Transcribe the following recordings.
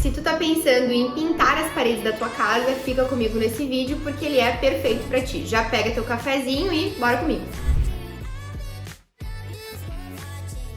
Se tu tá pensando em pintar as paredes da tua casa, fica comigo nesse vídeo porque ele é perfeito pra ti. Já pega teu cafezinho e bora comigo!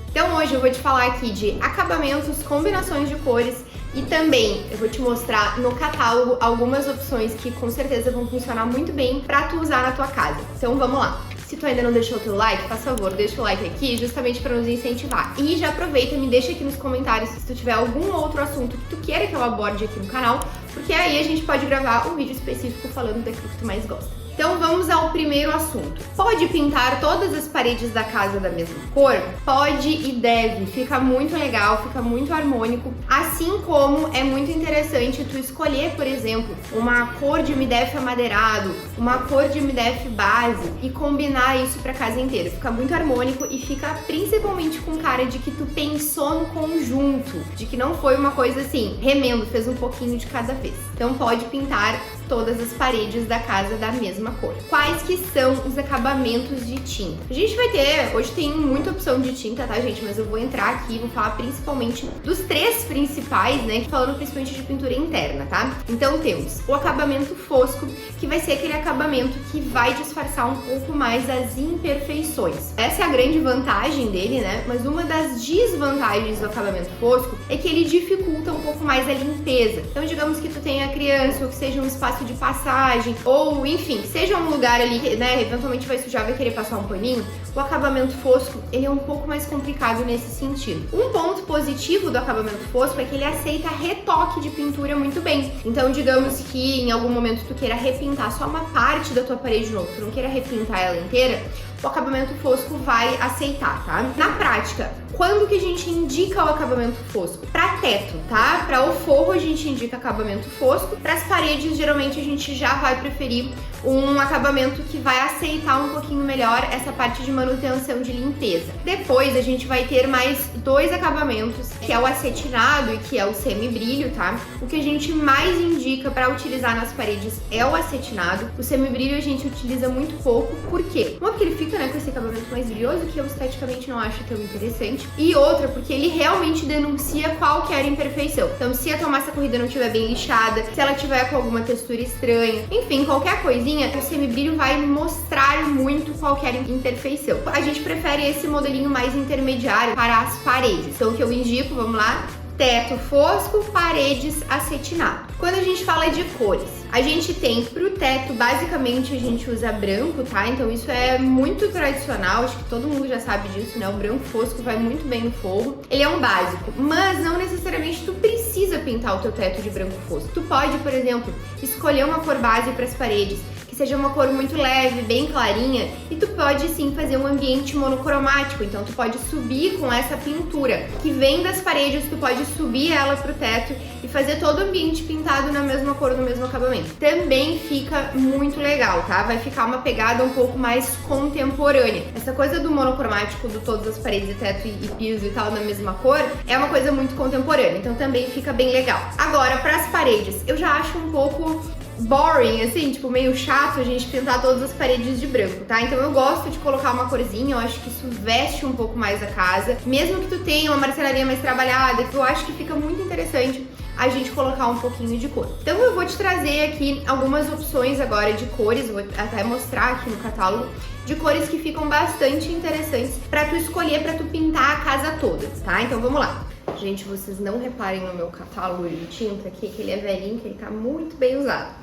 Então hoje eu vou te falar aqui de acabamentos, combinações de cores e também eu vou te mostrar no catálogo algumas opções que com certeza vão funcionar muito bem pra tu usar na tua casa. Então vamos lá! Se tu ainda não deixou o teu like, por favor, deixa o like aqui justamente para nos incentivar. E já aproveita e me deixa aqui nos comentários se tu tiver algum outro assunto que tu queira que eu aborde aqui no canal, porque aí a gente pode gravar um vídeo específico falando daquilo que tu mais gosta. Então vamos ao primeiro assunto. Pode pintar todas as paredes da casa da mesma cor? Pode e deve. Fica muito legal, fica muito harmônico. Assim como é muito interessante tu escolher, por exemplo, uma cor de MDF amadeirado, uma cor de MDF base e combinar isso pra casa inteira. Fica muito harmônico e fica principalmente com cara de que tu pensou no conjunto, de que não foi uma coisa assim, remendo, fez um pouquinho de cada vez. Então pode pintar todas as paredes da casa da mesma cor. Quais que são os acabamentos de tinta? A gente vai ter, hoje tem muita opção de tinta, tá, gente? Mas eu vou entrar aqui e vou falar principalmente dos três principais, né? Falando principalmente de pintura interna, tá? Então temos o acabamento fosco, que vai ser aquele acabamento que vai disfarçar um pouco mais as imperfeições. Essa é a grande vantagem dele, né? Mas uma das desvantagens do acabamento fosco é que ele dificulta um pouco mais a limpeza. Então digamos que tu tenha criança ou que seja um espaço de passagem, ou enfim, seja um lugar ali, né, eventualmente vai sujar, vai querer passar um paninho, o acabamento fosco, ele é um pouco mais complicado nesse sentido. Um ponto positivo do acabamento fosco é que ele aceita retoque de pintura muito bem. Então, digamos que em algum momento tu queira repintar só uma parte da tua parede de novo, tu não queira repintar ela inteira, o acabamento fosco vai aceitar, tá? Na prática, quando que a gente indica o acabamento fosco? Para teto, tá? Para o forro a gente indica acabamento fosco, para as paredes geralmente a gente já vai preferir um acabamento que vai aceitar um pouquinho melhor essa parte de manutenção de limpeza. Depois a gente vai ter mais dois acabamentos, que é o acetinado e que é o semibrilho, tá? O que a gente mais indica para utilizar nas paredes é o acetinado. O semibrilho a gente utiliza muito pouco, por quê? Uma, porque ele fica, né, com esse acabamento mais brilhoso, que eu esteticamente não acho tão interessante, e outra, porque ele realmente denuncia qualquer imperfeição. Então, se a tua massa corrida não estiver bem lixada, se ela tiver com alguma textura estranha, enfim, qualquer coisinha, o semibrilho vai mostrar muito qualquer imperfeição. A gente prefere esse modelinho mais intermediário para as paredes. Então, o que eu indico, vamos lá, teto fosco, paredes acetinado. Quando a gente fala de cores, a gente tem pro teto, basicamente a gente usa branco, tá? Então isso é muito tradicional, acho que todo mundo já sabe disso, né? O branco fosco vai muito bem no forro. Ele é um básico, mas não necessariamente tu precisa pintar o teu teto de branco fosco. Tu pode, por exemplo, escolher uma cor base para as paredes, seja uma cor muito leve, bem clarinha, e tu pode sim fazer um ambiente monocromático, então tu pode subir com essa pintura que vem das paredes, tu pode subir ela pro teto e fazer todo o ambiente pintado na mesma cor, no mesmo acabamento. Também fica muito legal, tá? Vai ficar uma pegada um pouco mais contemporânea. Essa coisa do monocromático, do todas as paredes, teto e piso e tal na mesma cor, é uma coisa muito contemporânea, então também fica bem legal. Agora, para as paredes, eu já acho um pouco boring, assim, tipo, meio chato a gente pintar todas as paredes de branco, tá? Então eu gosto de colocar uma corzinha, eu acho que isso veste um pouco mais a casa. Mesmo que tu tenha uma marcenaria mais trabalhada, eu acho que fica muito interessante a gente colocar um pouquinho de cor. Então eu vou te trazer aqui algumas opções agora de cores, vou até mostrar aqui no catálogo, de cores que ficam bastante interessantes pra tu escolher, pra tu pintar a casa toda, tá? Então vamos lá. Gente, vocês não reparem no meu catálogo de tinta aqui, que ele é velhinho, que ele tá muito bem usado.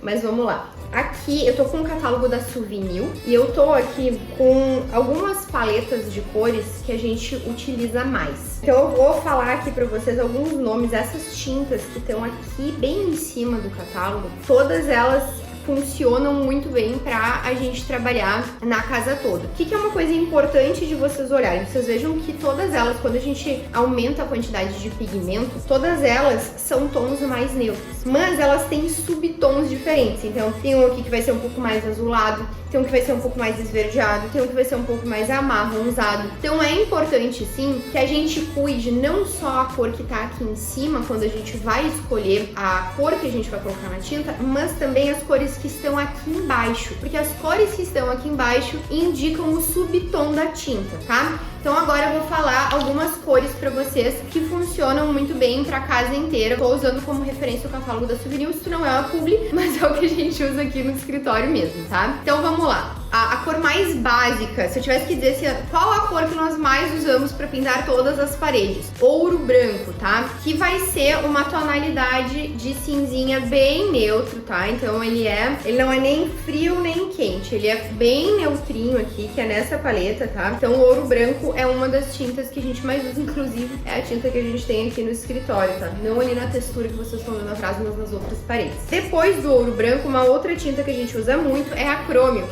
Mas vamos lá. Aqui eu tô com o catálogo da Souvenir e eu tô aqui com algumas paletas de cores que a gente utiliza mais. Então eu vou falar aqui pra vocês alguns nomes. Essas tintas que estão aqui bem em cima do catálogo, todas elas funcionam muito bem pra a gente trabalhar na casa toda. O que é uma coisa importante de vocês olharem? Vocês vejam que todas elas, quando a gente aumenta a quantidade de pigmento, todas elas são tons mais neutros, mas elas têm subtons diferentes. Então tem um aqui que vai ser um pouco mais azulado, tem um que vai ser um pouco mais esverdeado, tem um que vai ser um pouco mais amarronzado. Então é importante sim que a gente cuide não só a cor que tá aqui em cima, quando a gente vai escolher a cor que a gente vai colocar na tinta, mas também as cores que estão aqui embaixo, porque as cores que estão aqui embaixo indicam o subtom da tinta, tá? Então agora eu vou falar algumas cores pra vocês que funcionam muito bem pra casa inteira. Tô usando como referência o catálogo da Souvenir, isso não é uma publi, mas é o que a gente usa aqui no escritório mesmo, tá? Então vamos lá. A cor mais básica, se eu tivesse que dizer assim, qual a cor que nós mais usamos para pintar todas as paredes? Ouro branco, tá? Que vai ser uma tonalidade de cinzinha bem neutro, tá? Então ele não é nem frio nem quente, ele é bem neutrinho aqui, que é nessa paleta, tá? Então o ouro branco é uma das tintas que a gente mais usa, inclusive é a tinta que a gente tem aqui no escritório, tá? Não ali na textura que vocês estão vendo atrás, mas nas outras paredes. Depois do ouro branco, uma outra tinta que a gente usa muito é a crômio,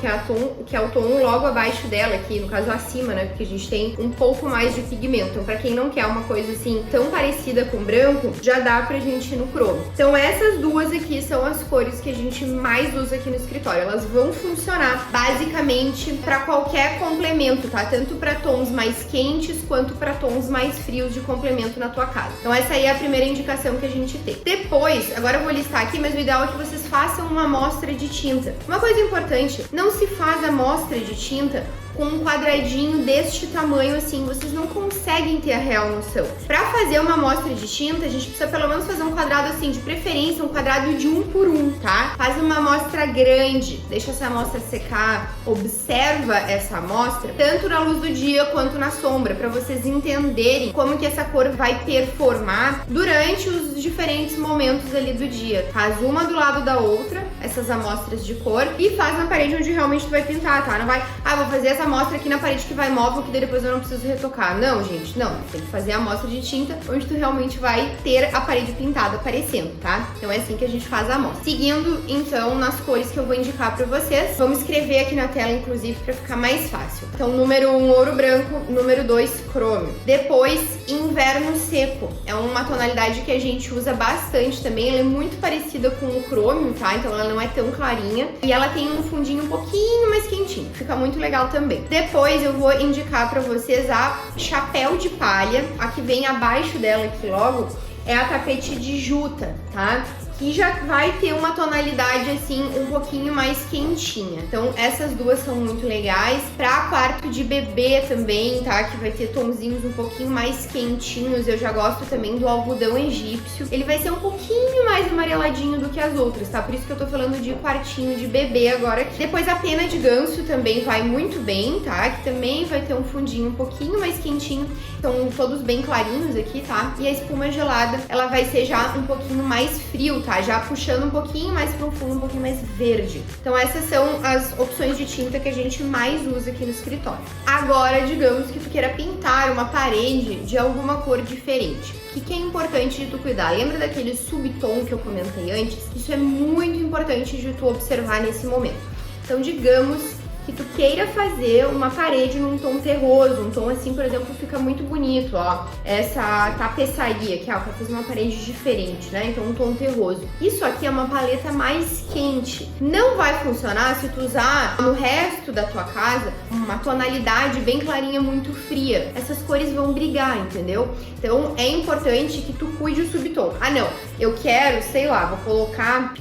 que é o tom logo abaixo dela aqui, no caso acima, né? Porque a gente tem um pouco mais de pigmento. Então, pra quem não quer uma coisa assim tão parecida com branco, já dá pra gente ir no crômio. Então, essas duas aqui são as cores que a gente mais usa aqui no escritório. Elas vão funcionar basicamente pra qualquer complemento, tá? Tanto pra tons mais quentes quanto pra tons mais frios de complemento na tua casa. Então, essa aí é a primeira indicação que a gente tem. Depois, agora eu vou listar aqui, mas o ideal é que vocês façam uma amostra de tinta. Uma coisa importante, não se faz amostra de tinta com um quadradinho deste tamanho assim, vocês não conseguem ter a real noção. Pra fazer uma amostra de tinta, a gente precisa pelo menos fazer um quadrado assim, de preferência um quadrado de 1 por 1, tá? Faz uma amostra grande, deixa essa amostra secar, observa essa amostra, tanto na luz do dia quanto na sombra, pra vocês entenderem como que essa cor vai performar durante os diferentes momentos ali do dia. Faz uma do lado da outra, essas amostras de cor, e faz na parede onde realmente tu vai pintar, tá? Não vai, vou fazer essa amostra aqui na parede que vai móvel, que daí depois eu não preciso retocar. Não, gente, não. Tem que fazer a amostra de tinta onde tu realmente vai ter a parede pintada aparecendo, tá? Então é assim que a gente faz a amostra. Seguindo, então, nas cores que eu vou indicar pra vocês, vamos escrever aqui na tela, inclusive, pra ficar mais fácil. Então, número 1, ouro branco. Número 2, crômio. Depois, inverno seco. É uma tonalidade que a gente usa bastante também. Ela é muito parecida com o crômio, tá? Então, ela não é tão clarinha. E ela tem um fundinho um pouquinho mais quentinho. Fica muito legal também. Depois eu vou indicar pra vocês a chapéu de palha, a que vem abaixo dela aqui logo, é a tapete de juta, tá? Que já vai ter uma tonalidade assim um pouquinho mais quentinha. Então essas duas são muito legais. Pra quarto de bebê também, tá? Que vai ter tonzinhos um pouquinho mais quentinhos. Eu já gosto também do algodão egípcio. Ele vai ser um pouquinho mais amareladinho do que as outras, tá? Por isso que eu tô falando de quartinho de bebê agora aqui. Depois a pena de ganso também vai muito bem, tá? Que também vai ter um fundinho um pouquinho mais quentinho. São todos bem clarinhos aqui, tá? E a espuma gelada, ela vai ser já um pouquinho mais frio, tá? Já puxando um pouquinho mais pro fundo, um pouquinho mais verde. Então essas são as opções de tinta que a gente mais usa aqui no escritório. Agora, digamos que tu queira pintar uma parede de alguma cor diferente. O que é importante de tu cuidar? Lembra daquele subtom que eu comentei antes? Isso é muito importante de tu observar nesse momento. Então, digamos que tu queira fazer uma parede num tom terroso, um tom assim, por exemplo, fica muito bonito, ó. Essa tapeçaria aqui, ó, pra fazer uma parede diferente, né? Então um tom terroso. Isso aqui é uma paleta mais quente. Não vai funcionar se tu usar no resto da tua casa uma tonalidade bem clarinha, muito fria. Essas cores vão brigar, entendeu? Então é importante que tu cuide o subtom. Ah, não, eu quero, sei lá, vou colocar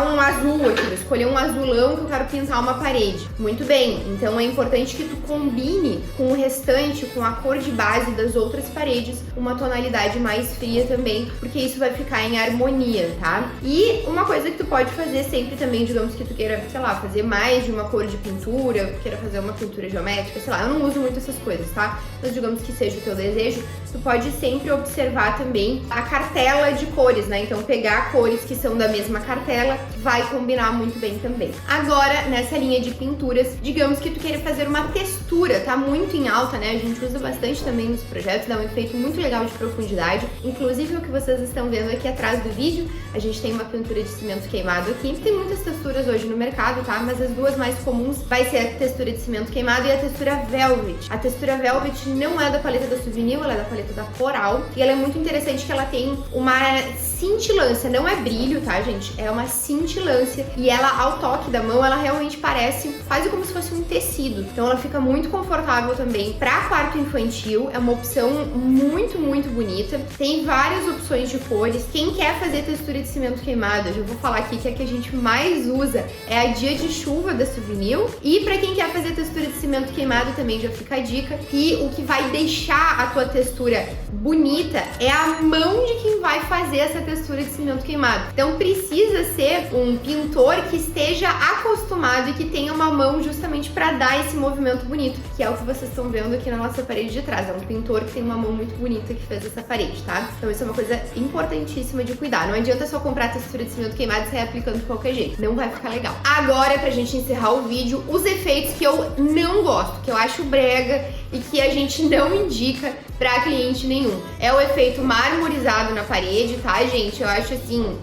um azul aqui, vou escolher um azulão que eu quero pintar uma parede. Muito bem, então é importante que tu combine com o restante, com a cor de base das outras paredes, uma tonalidade mais fria também, porque isso vai ficar em harmonia, tá? E uma coisa que tu pode fazer sempre também, digamos que tu queira, sei lá, fazer mais de uma cor de pintura, queira fazer uma pintura geométrica, sei lá, eu não uso muito essas coisas, tá? Mas digamos que seja o teu desejo, tu pode sempre observar também a cartela de cores, né? Então pegar cores que são da mesma cartela vai combinar muito bem também. Agora, nessa linha de pinturas, digamos que tu queira fazer uma textura, tá muito em alta, né? A gente usa bastante também nos projetos, dá um efeito muito legal de profundidade. Inclusive o que vocês estão vendo aqui atrás do vídeo, a gente tem uma pintura de cimento queimado aqui. Tem muitas texturas hoje no mercado, tá? Mas as duas mais comuns vai ser a textura de cimento queimado e a textura Velvet. A textura Velvet não é da paleta da Souvenir, ela é da paleta da Coral, e ela é muito interessante que ela tem uma cintilância, não é brilho, tá, gente? É uma cintilância e ela, ao toque da mão, ela realmente parece quase como se fosse um tecido. Então ela fica muito confortável também para quarto infantil, é uma opção muito, muito bonita. Tem várias opções de cores. Quem quer fazer textura de cimento queimado, eu já vou falar aqui que a que a gente mais usa é a Dia de Chuva da Souvenir. E para quem quer fazer textura de cimento queimado também já fica a dica que o que vai deixar a tua textura bonita é a mão de quem vai fazer essa textura de cimento queimado. Então precisa ser um pintor que esteja acostumado e que tenha uma mão justamente para dar esse movimento bonito, que é o que vocês estão vendo aqui na nossa parede de trás. É um pintor que tem uma mão muito bonita que fez essa parede, tá? Então isso é uma coisa importantíssima de cuidar. Não adianta só comprar textura de cimento queimado e sair aplicando de qualquer jeito. Não vai ficar legal. Agora, pra gente encerrar o vídeo, os efeitos que eu não gosto, que eu acho brega e que a gente não indica pra cliente nenhum. É o efeito marmorizado na parede, tá, gente? Eu acho assim,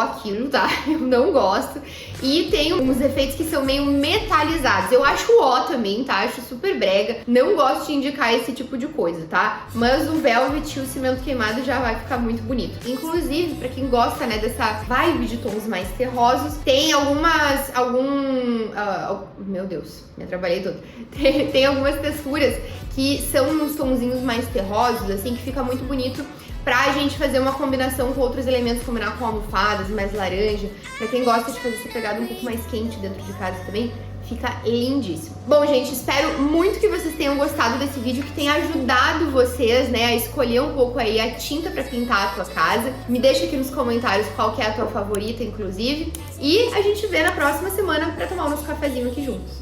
aquilo, tá? Eu não gosto. E tem uns efeitos que são meio metalizados. Eu acho também, tá? Acho super brega. Não gosto de indicar esse tipo de coisa, tá? Mas o velvet e o cimento queimado já vai ficar muito bonito. Inclusive, pra quem gosta, né, dessa vibe de tons mais terrosos, tem meu Deus, me atrapalhei todo. Tem algumas texturas que são uns tonzinhos mais terrosos, assim, que fica muito bonito pra gente fazer uma combinação com outros elementos, combinar com almofadas, mais laranja. Pra quem gosta de fazer essa pegada um pouco mais quente dentro de casa também, fica lindíssimo. Bom, gente, espero muito que vocês tenham gostado desse vídeo, que tenha ajudado vocês, né, a escolher um pouco aí a tinta pra pintar a tua casa. Me deixa aqui nos comentários qual que é a tua favorita, inclusive. E a gente vê na próxima semana pra tomar o nosso cafezinho aqui juntos.